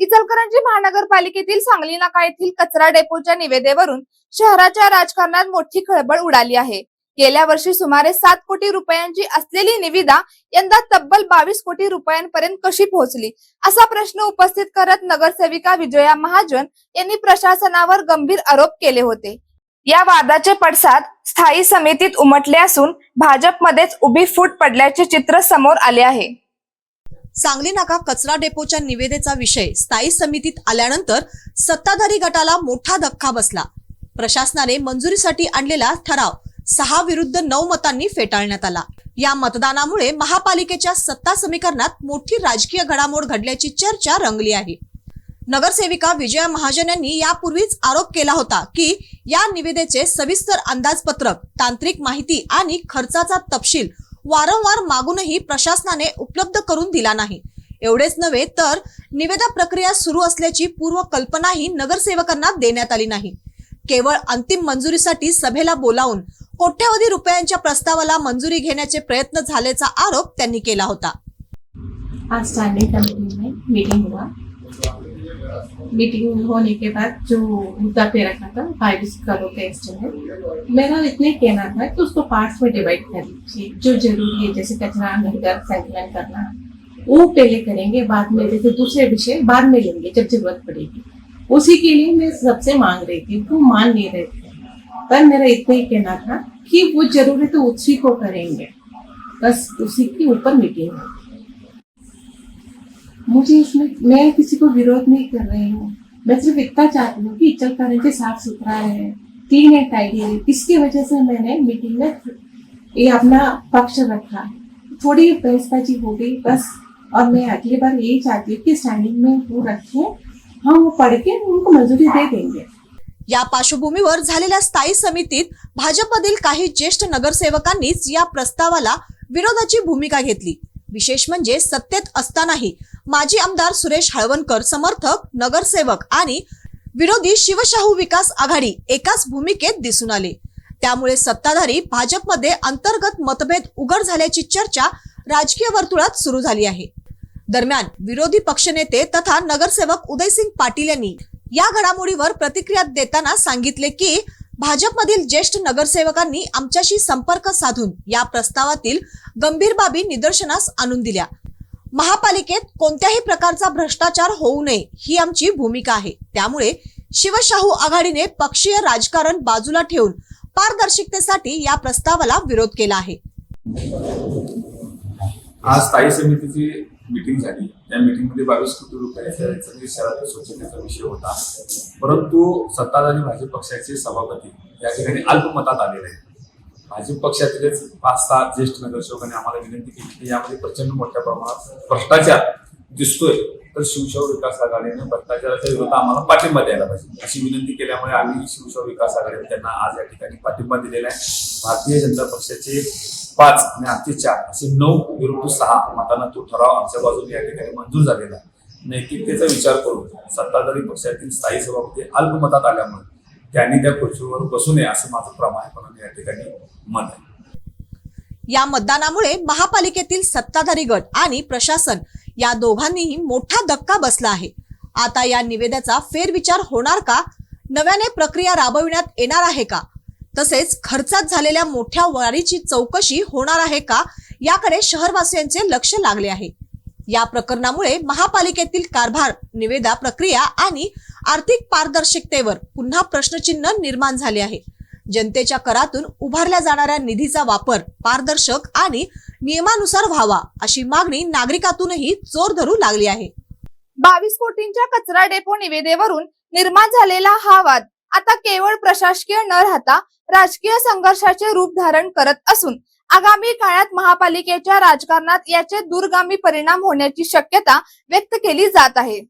इचलकरंजी महानगरपालिकेतील सांगली नाका येथील कचरा डेपोच्या निविदेवरून शहराच्या राजकारणात मोठी खळबळ उडाली आहे। गेल्या वर्षी सुमारे 7 कोटी रुपयांची असलेली निविदा यंदा तब्बल 22 कोटी रुपयांपर्यंत कशी पोहोचली, असा प्रश्न उपस्थित करत नगरसेविका विजया महाजन यांनी प्रशासनावर गंभीर आरोप केले होते। या वादाचे पडसाद स्थायी समितीत उमटले असून भाजपमध्येच उभी फूट पडल्याचे चित्र समोर आले आहे। सांगली नाका कचरा डेपोच्या निविदेचा विषय स्थायी समितीत आल्यानंतर सत्ताधारी गटाला मोठा धक्का बसला। प्रशासनाने मंजुरीसाठी आणलेला ठराव 6 विरुद्ध 9 मतांनी फेटाळण्यात आला। या मतदानामुळे महापालिकेच्या सत्ता समीकरणात मोठी राजकीय घडामोड घडल्याची चर्चा रंगली आहे। नगरसेविका विजया महाजन यांनी यापूर्वीच आरोप केला होता की या निविदेचे सविस्तर अंदाजपत्रक, तांत्रिक माहिती आणि खर्चाचा तपशील वारंवार मागूनही प्रशासनाने उपलब्ध करून दिला नाही। एवढेच नव्हे तर निविदा प्रक्रिया सुरू असल्याची पूर्व कल्पनाही नगरसेवकांना देण्यात आली नाही। केवळ अंतिम मंजुरीसाठी सभेला बोलावून कोट्यवधी रुपयांच्या प्रस्तावाला मंजुरी घेण्याचे प्रयत्न झाल्याचा आरोप त्यांनी केला होता। आज स्टैंडिंग कमेटी में मीटिंग हुआ। मीटिंग होने के बाद जो मुद्दा पे रखा था 22 करोड़ का एस्टिमेट, मेरा इतने कहना था कि उसको पार्ट्स में डिवाइड कर लीजिए। जो जरूरी है जैसे कचरा घर संकलन करना वो पहले करेंगे, बाद में जैसे दूसरे विषय बाद में लेंगे जब जरूरत पड़ेगी। उसी के लिए मैं सबसे मांग रही थी, वो मान नहीं रहे थे। पर मेरा इतना ही कहना था कि वो जरूरत है उसी को करेंगे, बस उसी के ऊपर मीटिंग है। मुझे इसमें, मैं किसी को विरोध नहीं कर रही हूँ, मैं सिर्फ इतना चाहती हूँ कि इचलकरंजी साफ सुथरा है, क्लीन एंड टाइडी है। इसकी वजह से मैंने मीटिंग में ये अपना पक्ष रखा। थोड़ी बहसबाजी हो गई बस, और मैं अगली बार यही चाहती हूँ कि स्टैंडिंग में वो रखें, हम वो पढ़ के उनको मंजूरी दे देंगे। या पार्श्वभूमीवर झालेल्या स्थायी समितीत भाजपमधील काही ज्येष्ठ नगरसेवकांनीच या प्रस्तावाला विरोधाची भूमिका घेतली। विशेष म्हणजे सत्तेत असतानाही माजी आमदार सुरेश हळवणकर समर्थक, नगरसेवक आणि विरोधी शिवशाहू विकास आघाडी एकाच भूमिकेत दिसून आले। त्यामुळे सत्ताधारी भाजपमध्ये अंतर्गत मतभेद उघड झाल्याची चर्चा राजकीय वर्तुळात सुरू झाली आहे। दरम्यान विरोधी पक्षनेते तथा नगरसेवक उदयसिंग पाटील यांनी या घडामोडीवर प्रतिक्रिया देताना सांगितले की भाजपमधील ज्येष्ठ नगरसेवकांनी आमच्याशी संपर्क साधून या प्रस्तावातील गंभीर बाबी निदर्शनास आणून दिल्या। महापालिकेत कोणत्याही प्रकारचा भ्रष्टाचार होऊ नये ही आमची भूमिका आहे। त्यामुळे शिवशाहू आघाडीने पक्षीय राजकारण बाजूला ठेवून पारदर्शकतेसाठी या प्रस्तावाला विरोध केला आहे। आज स्थायी समितीची मीटिंग झाली। त्या मीटिंगमध्ये 22 कोटी रुपयांचा शहरातील स्वच्छतेचा विषय होता, परंतु सत्ताधारी भाजप पक्षाचे सभापती या ठिकाणी अल्पमतात आलेले आहेत। भाजप पक्षातीलच 5-6 ज्येष्ठ नगरसेवकांनी आम्हाला विनंती केली की यामध्ये प्रचंड मोठ्या प्रमाणात भ्रष्टाचार दिसतोय, तर शिवशाहू विकास आघाडीने भ्रष्टाचाराच्या विरोधात आम्हाला पाठिंबा द्यायला पाहिजे अशी विनंती केल्यामुळे आम्ही शिवशाहू विकास आघाडीने त्यांना आज या ठिकाणी पाठिंबा दिलेला आहे। भारतीय जनता पक्षाचे 5 आणि आमचे 4 असे 9 विरुद्ध 6 मतांना तो ठराव आमच्या बाजूने या ठिकाणी मंजूर झालेला आहे। नैतिकतेचा विचार करून सत्ताधारी पक्षातील स्थायी सभापती अल्पमतात आल्यामुळे त्यांनी त्या खुर्चीवर बसू नये असं माझं प्रामाणिकपणे या ठिकाणी मत आहे। या मतदानामुळे महापालिकेतील सत्ताधारी गट आणि प्रशासन या दोघांनीही मोठा धक्का बसला आहे। आता या निवेद्याचा फेरविचार होणार का? नव्याने प्रक्रिया राबविण्यात येणार आहे का? तसेच खर्चात झालेल्या मोठ्या वाढीची चौकशी होणार आहे का, याकडे शहरवासियांचे लक्ष लागले आहे। या प्रकरणामुळे महापालिकेतील कारभार, निविदा प्रक्रिया आणि आर्थिक पारदर्शकतेवर पुन्हा प्रश्नचिन्ह निर्माण झाले आहे। जनतेच्या करातून उभारल्या जाणाऱ्या निधीचा वापर पारदर्शक आणि नियमानुसार व्हावा अशी मागणी नागरिकातूनही जोर धरू लागली आहे। 22 कोटींच्या कचरा डेपो निविदेवरून निर्माण झालेला हा वाद आता केवळ प्रशासकीय न राहता राजकीय संघर्षाचे रूप धारण करत असून आगामी काळात महापालिकेच्या राजकारणात याचे दूरगामी परिणाम होण्याची शक्यता व्यक्त केली जात आहे।